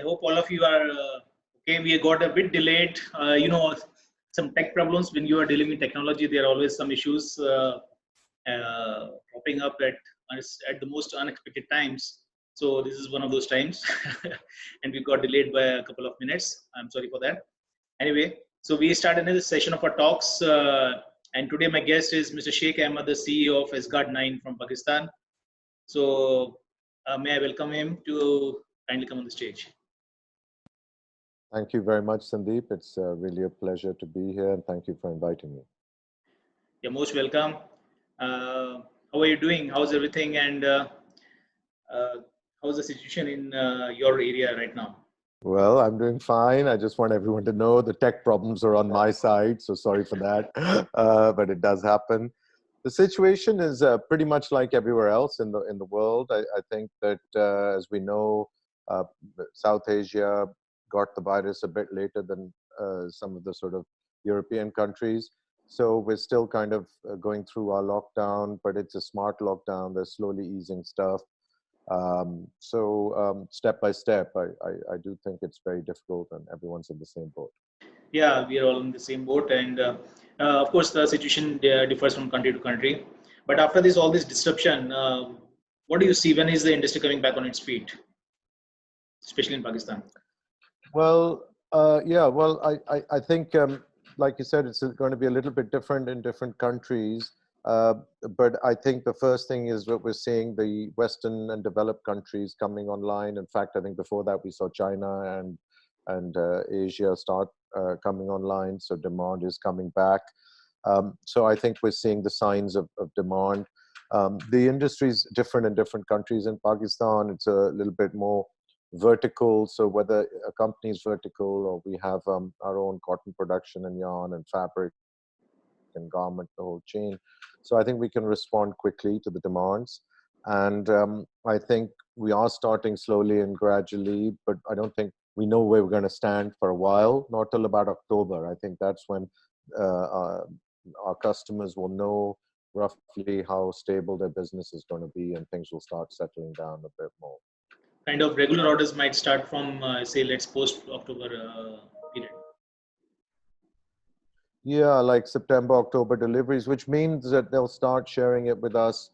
hope all of you are okay. We got a bit delayed. Some tech problems when you are dealing with technology. There are always some issues popping up at the most unexpected times. So this is one of those times, and we got delayed by a couple of minutes. I'm sorry for that. Anyway, so we start another session of our talks, and today my guest is Mr. Sheikh Ahmed, the CEO of Azgard9 from Pakistan. So may I welcome him to kindly come on the stage. Thank you very much, Sandeep. It's really a pleasure to be here, and thank you for inviting me. You're most welcome. How are you doing? How's everything? And how's the situation in your area right now? Well, I'm doing fine. I just want everyone to know the tech problems are on my side, so sorry for that, but it does happen. The situation is pretty much like everywhere else in the world. I think that, as we know, South Asia got the virus a bit later than some of the sort of European countries. So we're still kind of going through our lockdown, but it's a smart lockdown. They're slowly easing stuff. Step by step, I do think it's very difficult, and everyone's in the same boat. Yeah, we are all in the same boat, and of course the situation differs from country to country. But after all this disruption, what do you see? When is the industry coming back on its feet, especially in Pakistan? Well, I think, like you said, it's going to be a little bit different in different countries. But I think the first thing is what we're seeing, the Western and developed countries coming online. In fact, I think before that we saw China and Asia start coming online. So demand is coming back. So I think we're seeing the signs of demand. The industry is different in different countries. In Pakistan, it's a little bit more vertical. So whether a company is vertical or we have our own cotton production and yarn and fabric and garment, the whole chain. So I think we can respond quickly to the demands. And I think we are starting slowly and gradually, but I don't think we know where we're going to stand for a while, not till about October. I think that's when our customers will know roughly how stable their business is going to be, and things will start settling down a bit more. Kind of regular orders might start from, say, let's post-October period. Yeah, like September, October deliveries, which means that they'll start sharing it with us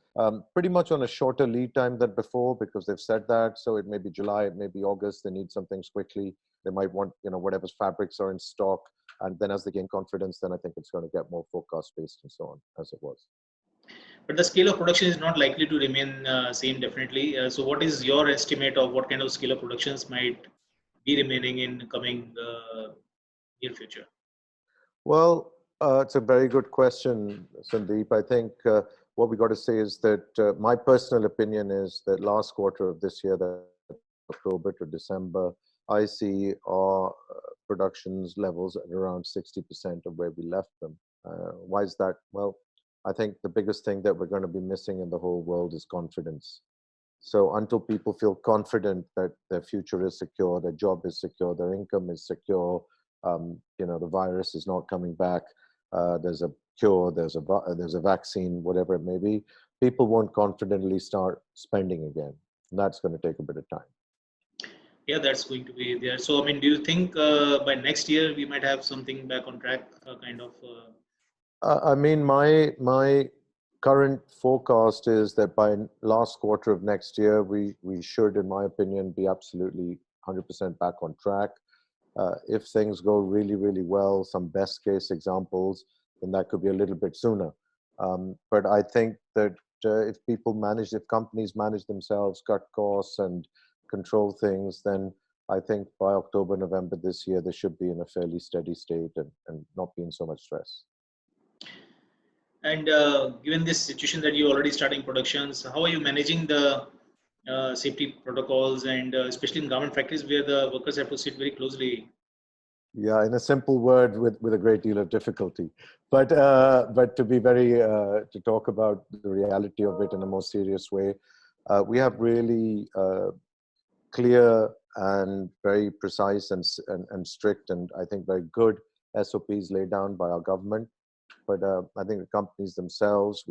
pretty much on a shorter lead time than before, because they've said that. So it may be July, it may be August. They need some things quickly. They might want, whatever fabrics are in stock. And then as they gain confidence, then I think it's going to get more forecast-based and so on, as it was. But the scale of production is not likely to remain same, definitely. So what is your estimate of what kind of scale of productions might be remaining in coming near future? Well, it's a very good question, Sandeep. I think what we got to say is that my personal opinion is that last quarter of this year, that October to December, I see our productions levels at around 60% of where we left them. Why is that? Well, I think the biggest thing that we're going to be missing in the whole world is confidence. So until people feel confident that their future is secure, their job is secure, their income is secure, the virus is not coming back, there's a cure, there's a vaccine, whatever it may be, people won't confidently start spending again. And that's going to take a bit of time. Yeah, that's going to be there. So, I mean, do you think by next year we might have something back on track, kind of? I mean, my current forecast is that by last quarter of next year, we should, in my opinion, be absolutely 100% back on track. If things go really, really well, some best case examples, then that could be a little bit sooner. But I think that if companies manage themselves, cut costs and control things, then I think by October, November this year, they should be in a fairly steady state and not be in so much stress. And given this situation that you're already starting productions, how are you managing the safety protocols, and especially in garment factories where the workers have to sit very closely? Yeah, in a simple word, with a great deal of difficulty. But to be to talk about the reality of it in a more serious way, we have really clear and very precise and strict, and I think very good SOPs laid down by our government. But I think the companies themselves,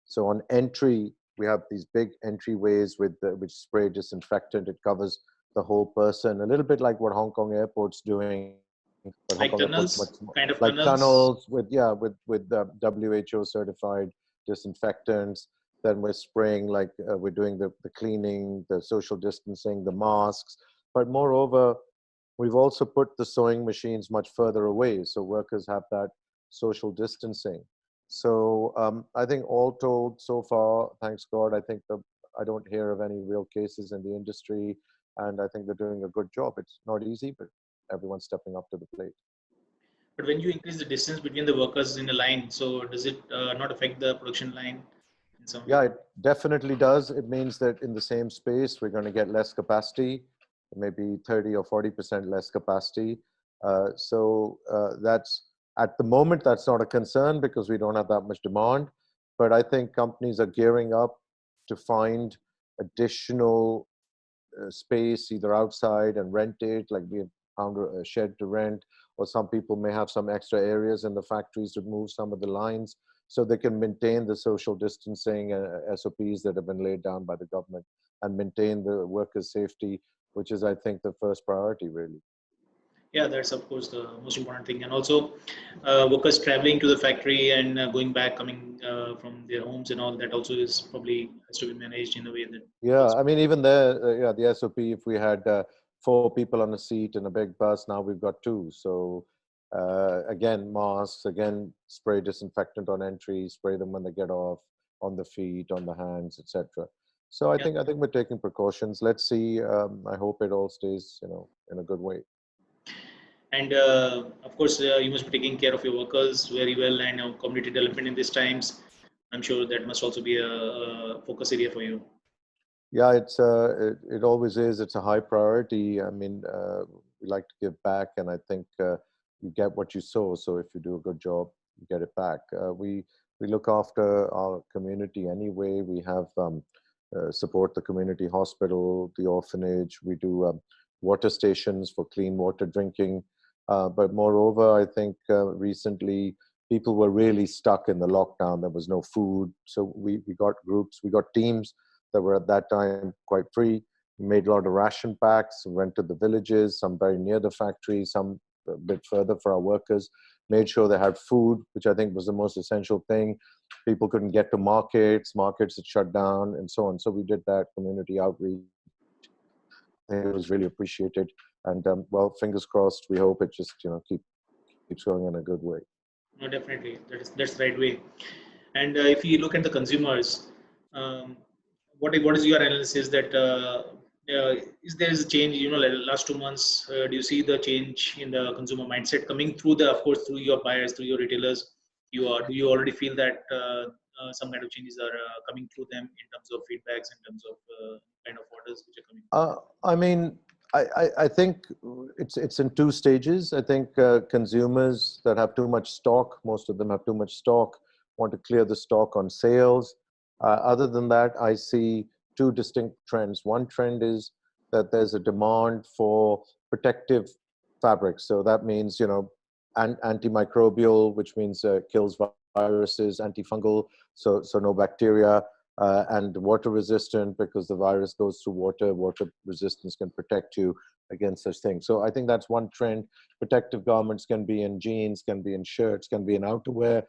so on entry, we have these big entryways which spray disinfectant. It covers the whole person, a little bit like what Hong Kong airport's doing, but Hong Like Kong airport's much tunnels, more kind of like tunnels. tunnels with, yeah, with WHO certified disinfectants. Then we're spraying, like we're doing the cleaning, the social distancing, the masks. But moreover, we've also put the sewing machines much further away, so workers have that social distancing. So I think all told, so far, thanks God, I think I don't hear of any real cases in the industry, and I think they're doing a good job. It's not easy, but everyone's stepping up to the plate. But when you increase the distance between the workers in a line, so does it not affect the production line in some way? Yeah, it definitely does. It means that in the same space, we're going to get less capacity, maybe 30 or 40% less capacity. That's, at the moment, that's not a concern because we don't have that much demand. But I think companies are gearing up to find additional space either outside and rent it, like we have found a shed to rent, or some people may have some extra areas in the factories to move some of the lines so they can maintain the social distancing SOPs that have been laid down by the government and maintain the workers' safety, which is, I think, the first priority, really. Yeah, that's of course the most important thing. And also, workers traveling to the factory and going back, coming from their homes and all that also is probably has to be managed in a way that Yeah, works. I mean, even there, yeah, the SOP, if we had 4 people on a seat in a big bus, now we've got 2. So again, masks, again, spray disinfectant on entry, spray them when they get off, on the feet, on the hands, etc. So I Yeah, think we're taking precautions. Let's see. I hope it all stays, in a good way. and of course, you must be taking care of your workers very well, and community development in these times. I'm sure that must also be a focus area for you. Yeah, it always is. It's a high priority. I mean, we like to give back, and I think you get what you sow. So if you do a good job, you get it back. We look after our community anyway. We have support the community hospital, the orphanage. We do water stations for clean water drinking. But moreover, I think recently people were really stuck in the lockdown. There was no food, so we got groups, we got teams that were at that time quite free. We made a lot of ration packs, went to the villages, some very near the factory, some a bit further for our workers, made sure they had food, which I think was the most essential thing. People couldn't get to markets had shut down, and so on. So we did that community outreach. I think it was really appreciated. And well, fingers crossed, we hope it just, keeps going in a good way. No, definitely, that's the right way. And if you look at the consumers, um, what is your analysis that is there is a change? Like last 2 months, do you see the change in the consumer mindset coming through of course, through your buyers, through your retailers? Do you already feel that some kind of changes are coming through them in terms of feedbacks, in terms of kind of orders which are coming? I mean, I think it's in 2 stages. I think consumers that have too much stock, most of them have too much stock, want to clear the stock on sales. Other than that, I see 2 distinct trends. One trend is that there's a demand for protective fabrics. So that means, antimicrobial, which means kills viruses, antifungal, so no bacteria, and water resistant because the virus goes through water. Water resistance can protect you against such things. So I think that's one trend. Protective garments can be in jeans, can be in shirts, can be in outerwear,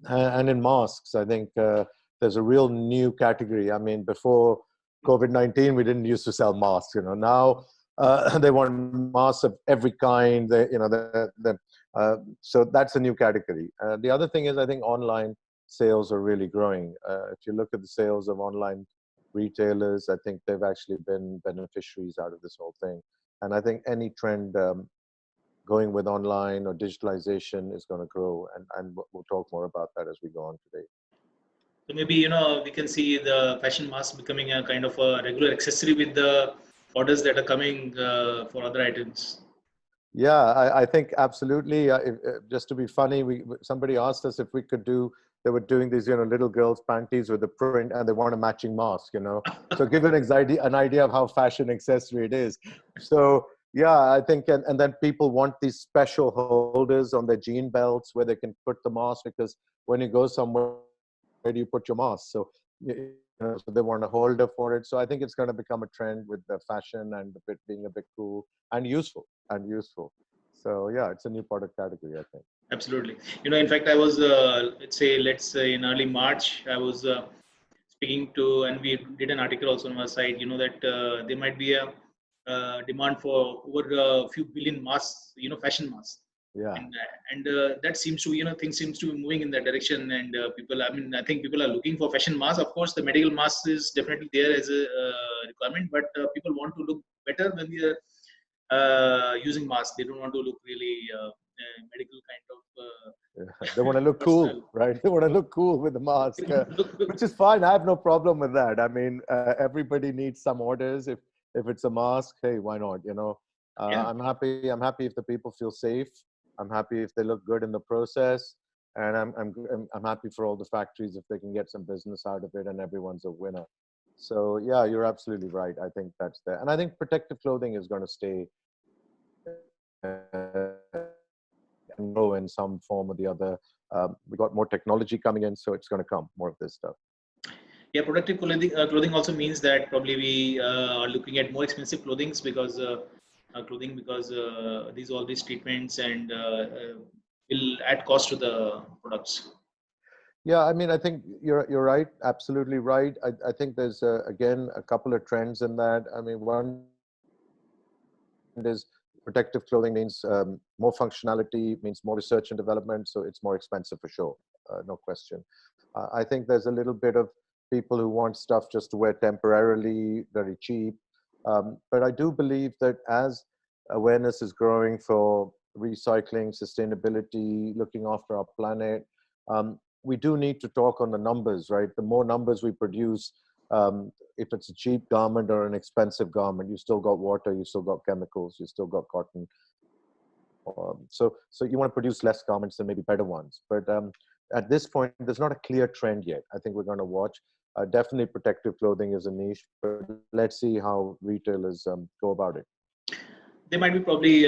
and in masks. I think there's a real new category. I mean, before COVID-19, we didn't used to sell masks. Now they want masks of every kind. So that's a new category. The other thing is, I think online sales are really growing. If you look at the sales of online retailers, I think they've actually been beneficiaries out of this whole thing. And I think any trend going with online or digitalization is going to grow. And we'll talk more about that as we go on today. So maybe we can see the fashion mask becoming a kind of a regular accessory with the orders that are coming for other items. Yeah, I think absolutely. Just to be funny, somebody asked us if we could do. They were doing these, little girls' panties with the print, and they want a matching mask. So give an idea of how fashion accessory it is. So yeah, I think, and then people want these special holders on their jean belts where they can put the mask, because when you go somewhere, where do you put your mask? So so they want a holder for it. So I think it's going to become a trend with the fashion and the bit being a bit cool and useful So yeah, it's a new product category, I think. Absolutely. In fact, I was, let's say in early March, I was speaking to, and we did an article also on our site, that there might be a demand for over a few billion masks, fashion masks. Yeah. And that seems to, things seems to be moving in that direction. And people, I think people are looking for fashion masks. Of course, the medical mask is definitely there as a requirement, but people want to look better when they are using masks. They don't want to look really medical kind of. They want to look cool, right? They want to look cool with the mask, which is fine. I have no problem with that. I mean, everybody needs some orders. If it's a mask, hey, why not? Yeah. I'm happy. I'm happy if the people feel safe. I'm happy if they look good in the process, and I'm happy for all the factories if they can get some business out of it, and everyone's a winner. So yeah, you're absolutely right. I think that's there, and I think protective clothing is going to stay and grow in some form or the other. We got more technology coming in, so it's going to come more of this stuff. Yeah, protective clothing also means that probably we are looking at more expensive clothing because all these treatments and will add cost to the products. Yeah, I mean, I think you're right, absolutely right. I think there's again a couple of trends in that. I mean, one is protective clothing means more functionality, means more research and development, so it's more expensive for sure, no question. I think there's a little bit of people who want stuff just to wear temporarily, very cheap. But I do believe that as awareness is growing for recycling, sustainability, looking after our planet, we do need to talk on the numbers, right? The more numbers we produce, if it's a cheap garment or an expensive garment, you still got water, you still got chemicals, you still got cotton. So you want to produce less garments and maybe better ones. But at this point, there's not a clear trend yet. I think we're going to watch. Definitely protective clothing is a niche, but let's see how retailers go about it. There might be probably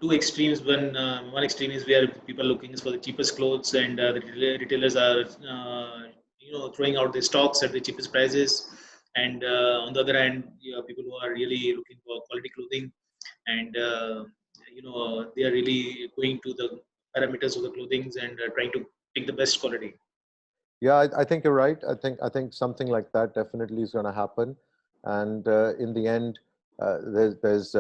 two extremes. One extreme is where people are looking for the cheapest clothes, and the retailers are throwing out their stocks at the cheapest prices. And on the other hand, people who are really looking for quality clothing, and they are really going to the parameters of the clothing and trying to pick the best quality. Yeah, I think you're right. I think something like that definitely is going to happen, and in the end, there's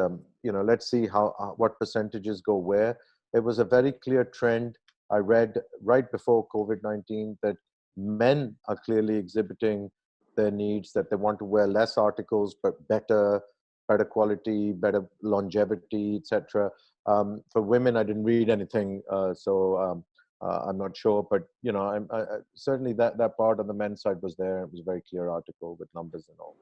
let's see how what percentages go where. It was a very clear trend I read right before COVID-19 that men are clearly exhibiting their needs, that they want to wear less articles but better quality, better longevity, etc. For women, I didn't read anything, I'm not sure, but certainly that part on the men's side was there. It was a very clear article with numbers and all.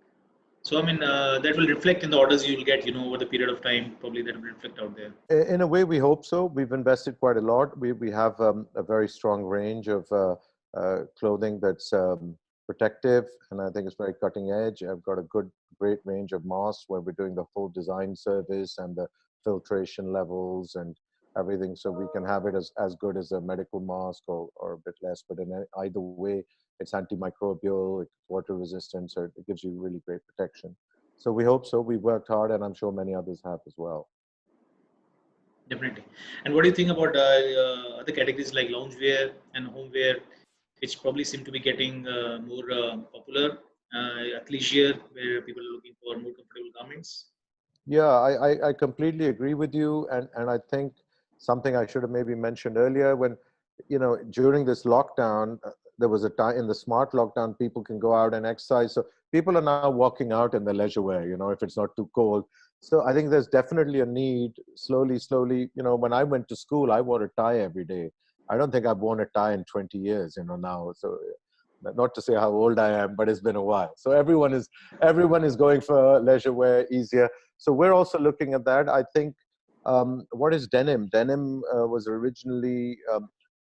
So I mean, that will reflect in the orders you will get, over the period of time. Probably that will reflect out there. In a way, we hope so. We've invested quite a lot. We have a very strong range of clothing that's protective, and I think it's very cutting edge. I've got a great range of masks where we're doing the full design service and the filtration levels and everything, so we can have it as good as a medical mask or a bit less. But in either way, it's antimicrobial, it's water resistant, so it gives you really great protection. So we hope so. We've worked hard, and I'm sure many others have as well. Definitely. And what do you think about other categories like loungewear and homeware, which probably seem to be getting more popular, athleisure, where people are looking for more comfortable garments? Yeah, I completely agree with you, and I think something I should have maybe mentioned earlier, when during this lockdown, there was a time in the smart lockdown, people can go out and exercise. So people are now walking out in their leisure wear, if it's not too cold. So I think there's definitely a need, slowly, when I went to school, I wore a tie every day. I don't think I've worn a tie in 20 years, now. So not to say how old I am, but it's been a while. So everyone is going for leisure wear, easier. So we're also looking at that. I think, what is denim? Denim was originally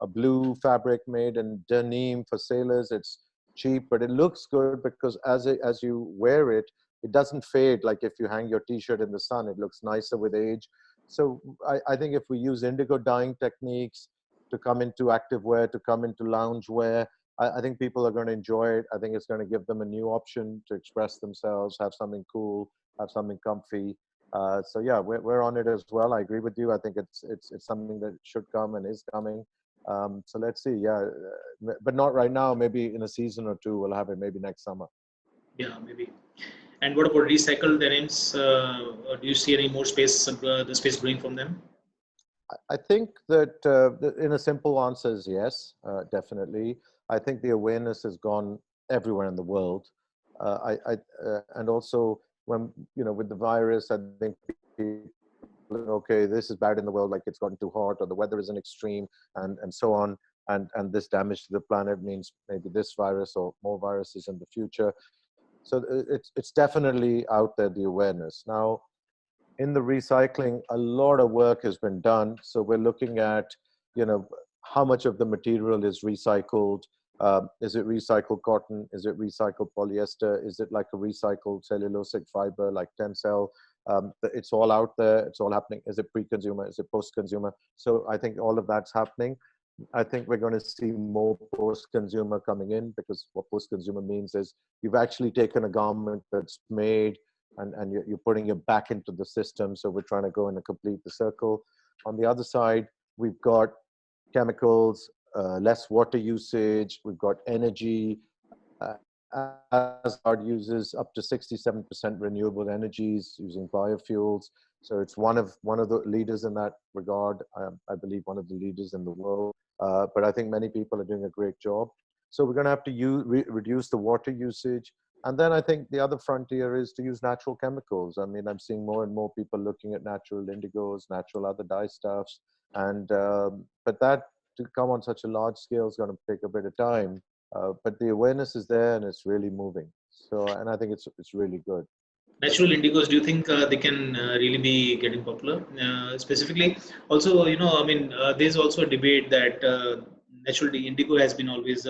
a blue fabric made in denim for sailors. It's cheap, but it looks good because as you wear it, it doesn't fade. Like if you hang your t-shirt in the sun, it looks nicer with age. So I think if we use indigo dyeing techniques to come into active wear, to come into lounge wear, I think people are going to enjoy it. I think it's going to give them a new option to express themselves, have something cool, have something comfy. So yeah, we're on it as well. I agree with you. I think it's something that should come and is coming. So let's see. Yeah, but not right now. Maybe in a season or two, we'll have it. Maybe next summer. Yeah, maybe. And what about recycled denims? Do you see any more space, the space growing from them? I think that in a simple answer is yes, definitely. I think the awareness has gone everywhere in the world. And also when, with the virus, I think people, okay, this is bad in the world, like it's gotten too hot or the weather is an extreme and so on. And this damage to the planet means maybe this virus or more viruses in the future. So it's definitely out there, the awareness. Now, in the recycling, a lot of work has been done. So we're looking at, how much of the material is recycled. Is it recycled cotton? Is it recycled polyester? Is it like a recycled cellulosic fiber like Tencel? It's all out there. It's all happening. Is it pre-consumer? Is it post-consumer? So I think all of that's happening. I think we're going to see more post-consumer coming in, because what post-consumer means is you've actually taken a garment that's made and you're putting it back into the system. So we're trying to go in and complete the circle. On the other side, we've got chemicals, less water usage, we've got energy. Asgard uses up to 67% renewable energies using biofuels. So it's one of the leaders in that regard. I believe one of the leaders in the world. But I think many people are doing a great job. So we're going to have to reduce the water usage. And then I think the other frontier is to use natural chemicals. I mean, I'm seeing more and more people looking at natural indigos, natural other dye stuffs. And, but that to come on such a large scale is going to take a bit of time. But the awareness is there and it's really moving. So, and I think it's really good. Natural indigos, do you think they can really be getting popular? Specifically, also, I mean, there's also a debate that natural indigo has been always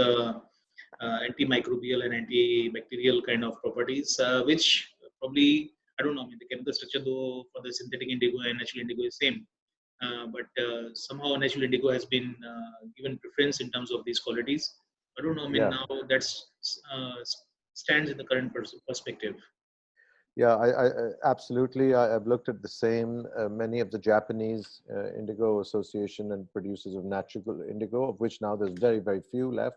antimicrobial and antibacterial kind of properties, which probably, I don't know, I mean, the chemical structure though for the synthetic indigo and natural indigo is same. But somehow natural indigo has been given preference in terms of these qualities. I don't know, I mean, Yeah. now that's stands in the current perspective. Yeah, absolutely. I've looked at the same. Many of the Japanese indigo association and producers of natural indigo, of which now there's very, very few left.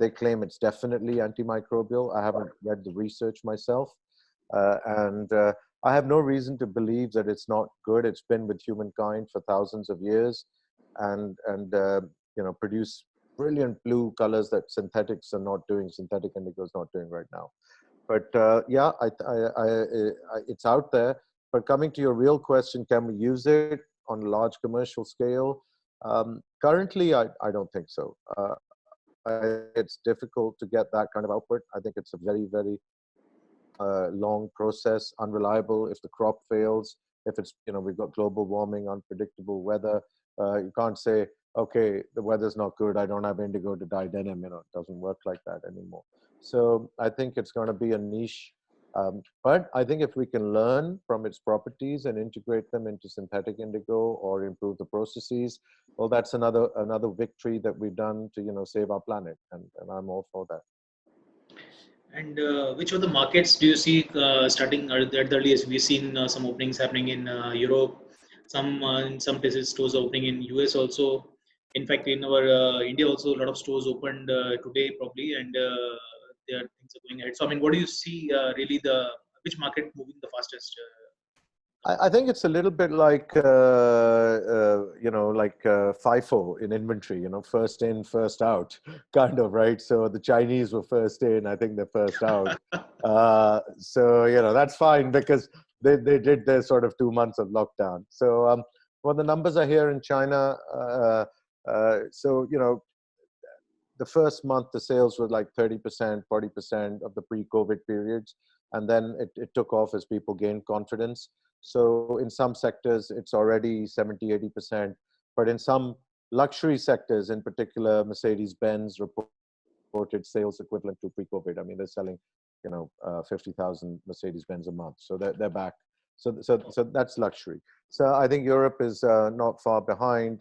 They claim it's definitely antimicrobial. I haven't read the research myself. And I have no reason to believe that it's not good. It's been with humankind for thousands of years and produce brilliant blue colors that synthetics are not doing, synthetic indigo is not doing right now. But yeah, it's out there. But coming to your real question, can we use it on a large commercial scale? Currently, I don't think so. It's difficult to get that kind of output. I think it's a very, very long process, unreliable. If the crop fails, if it's, we've got global warming, unpredictable weather, you can't say, okay, the weather's not good, I don't have indigo to dye denim. It doesn't work like that anymore. So I think it's going to be a niche. But I think if we can learn from its properties and integrate them into synthetic indigo or improve the processes, well, that's another victory that we've done to save our planet, and I'm all for that. And which of the markets do you see starting at the earliest? We've seen some openings happening in Europe, some in some places stores opening in US also. In fact, in our India also, a lot of stores opened today probably, and there things are going ahead. So, I mean, what do you see really which market moving the fastest? I think it's a little bit like like FIFO in inventory. First in, first out, kind of, right? So the Chinese were first in. I think they're first out. So that's fine because they did their sort of 2 months of lockdown. So well, the numbers are here in China. So the first month the sales were like 30%, 40% of the pre-COVID periods, and then it took off as people gained confidence. So in some sectors, it's already 70, 80%. But in some luxury sectors, in particular, Mercedes-Benz reported sales equivalent to pre-COVID. I mean, they're selling, 50,000 Mercedes-Benz a month. So they're back. So that's luxury. So I think Europe is not far behind.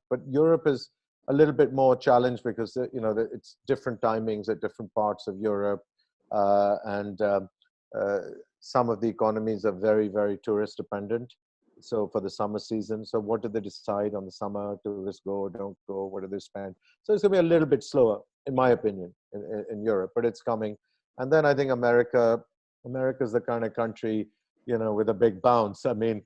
But Europe is a little bit more challenged because it's different timings at different parts of Europe, and uh, some of the economies are very, very tourist dependent. So for the summer season, so what do they decide on the summer? Tourists go, don't go? What do they spend? So it's going to be a little bit slower, in my opinion, in Europe, but it's coming. And then I think America's the kind of country, with a big bounce. I mean,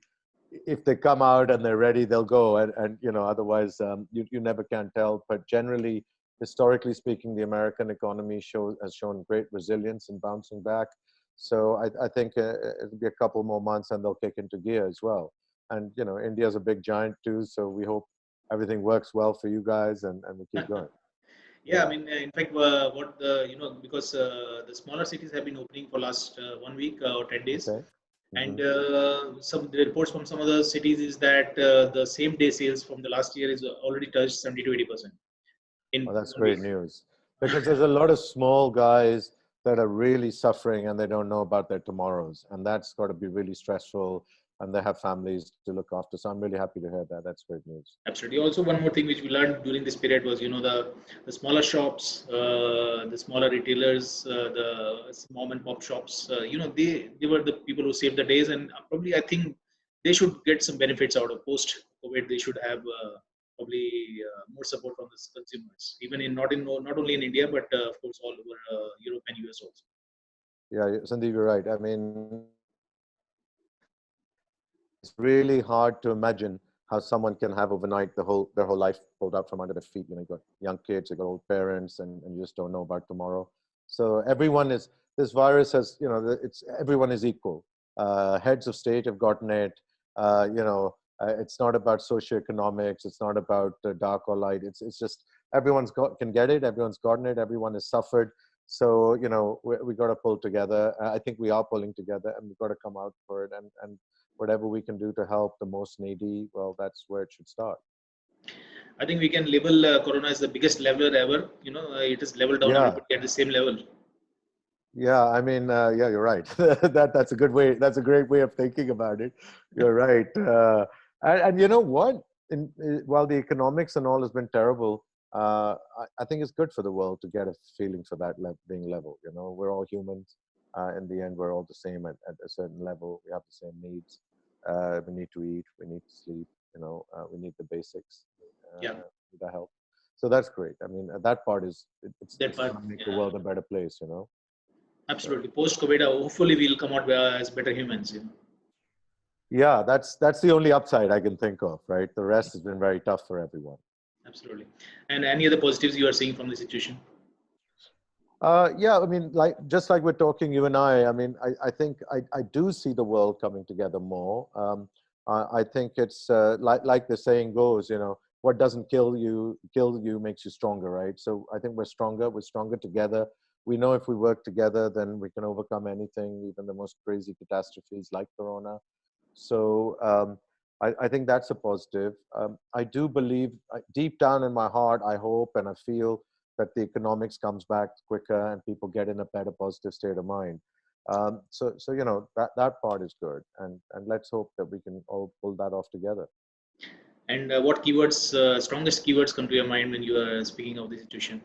if they come out and they're ready, they'll go. And otherwise, you never can tell. But generally, historically speaking, the American economy has shown great resilience in bouncing back. So I think it'll be a couple more months and they'll kick into gear as well. And, India's a big giant too. So we hope everything works well for you guys and we keep going. Yeah, I mean, in fact, what because the smaller cities have been opening for last 1 week or 10 days, Okay. and Mm-hmm. some the reports from some other cities is that the same day sales from the last year is already touched 70 to 80% in Well, that's 1 week. great news because there's a lot of small guys that are really suffering and they don't know about their tomorrows. And that's got to be really stressful and they have families to look after. So I'm really happy to hear that. That's great news. Absolutely. Also, one more thing which we learned during this period was, the smaller shops, the smaller retailers, the mom and pop shops. They were the people who saved the days, and probably I think they should get some benefits out of post COVID. They should have probably more support from the consumers, even in not only in India but of course all over Europe and US also. Yeah, Sandeep, you're right. I mean, it's really hard to imagine how someone can have overnight their whole life pulled out from under their feet. You've got young kids, you've got old parents, and you just don't know about tomorrow. So this virus has, it's everyone is equal. Heads of state have gotten it. It's not about socioeconomics. It's not about dark or light. It's just can get it. Everyone's gotten it. Everyone has suffered. So we got to pull together. I think we are pulling together, and we've got to come out for it. And whatever we can do to help the most needy, well, that's where it should start. I think we can label Corona as the biggest leveler ever. It is leveled down Yeah, everybody at the same level. yeah. I mean, yeah, you're right. That's a good way. That's a great way of thinking about it. You're right. And you know what? While the economics and all has been terrible, I think it's good for the world to get a feeling for that being level. We're all humans. In the end, we're all the same at a certain level. We have the same needs. We need to eat. We need to sleep. We need the basics. Yeah, Need the help. So that's great. I mean, that part it's that part. going to make the Yeah. world a better place. So, Absolutely. Post COVID, hopefully we'll come out as better humans. yeah, that's the only upside I can think of, right? The rest has been very tough for everyone. Absolutely. And any other positives you are seeing from the situation? Yeah, I mean, just like we're talking, you and I mean, I think I do see the world coming together more. I think it's like the saying goes, what doesn't kill you makes you stronger, right? So I think we're stronger together. We know if we work together, then we can overcome anything, even the most crazy catastrophes like Corona. So I think that's a positive. I do believe deep down in my heart, I hope and I feel that the economics comes back quicker and people get in a better positive state of mind. So that part is good, and let's hope that we can all pull that off together. And what strongest keywords come to your mind when you are speaking of the situation?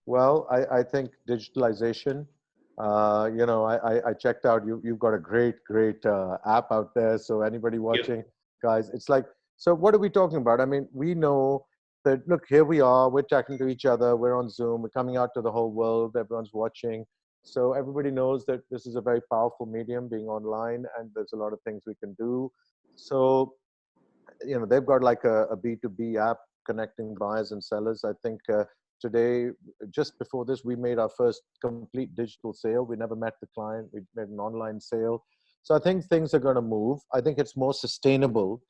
Well, I think digitalization. I checked out. You've got a great app out there. So anybody Yeah. watching, guys, it's like. So what are we talking about? I mean, we know that. Look, here we are. We're talking to each other. We're on Zoom. We're coming out to the whole world. Everyone's watching. So everybody knows that this is a very powerful medium, being online, and there's a lot of things we can do. So they've got like a B2B app connecting buyers and sellers. I think today, just before this, we made our first complete digital sale. We never met the client. We made an online sale. So I think things are going to move. I think it's more sustainable.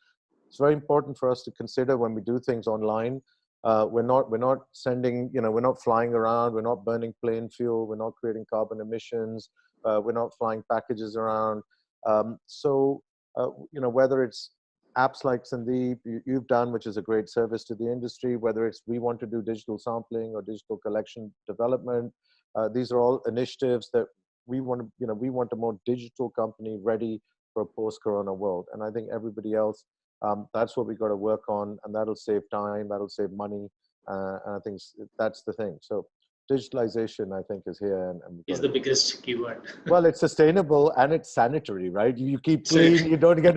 It's very important for us to consider when we do things online. We're not sending, we're not flying around. We're not burning plane fuel. We're not creating carbon emissions. We're not flying packages around. Whether it's apps like Sandeep, you've done, which is a great service to the industry, whether it's we want to do digital sampling or digital collection development. These are all initiatives that we want a more digital company ready for a post-corona world. And I think everybody else, that's what we got to work on, and that'll save time, that'll save money. And I think that's the thing. So digitalization, I think, is here, and Is the biggest keyword. well, it's sustainable and it's sanitary, right? You keep So, clean, you don't get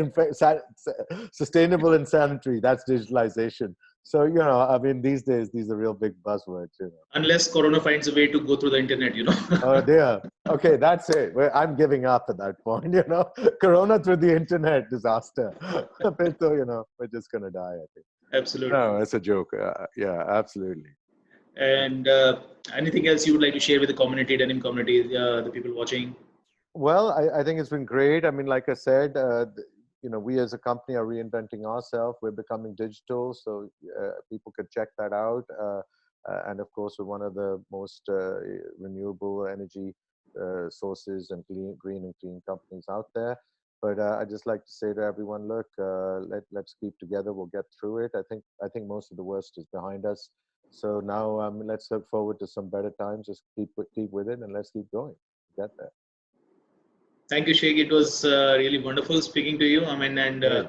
sustainable and sanitary. That's digitalization. So, you know, I mean, these days, these are real big buzzwords, you know. unless Corona finds a way to go through the internet, you know. Oh dear. Okay, that's it. I'm giving up at that point, you know. Corona through the internet, disaster. So, you know, we're just going to die, I think. Absolutely. No, it's a joke. Yeah, absolutely. And anything else you would like to share with the community, denim community, the people watching? Well, I think it's been great. I mean, like I said, you know, we as a company are reinventing ourselves. We're becoming digital, so people could check that out. And of course, we're one of the most renewable energy sources and green and clean companies out there. But I just like to say to everyone, look, let's keep together. We'll get through it. I think most of the worst is behind us. So now let's look forward to some better times. Just keep with it, and let's keep going. Get there. Thank you, Sheikh. It was really wonderful speaking to you. I mean, and I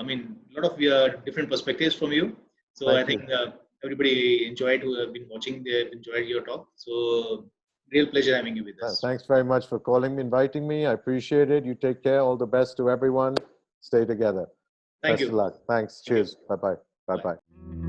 mean, a lot of different perspectives from you. So Thank I you. think everybody enjoyed who have been watching. They've enjoyed your talk. So real pleasure having you with us. Thanks very much for calling me, inviting me. I appreciate it. You take care. All the best to everyone. Stay together. Thank Best of you. luck. Thanks. Thank you. Cheers. Bye-bye. Bye-bye.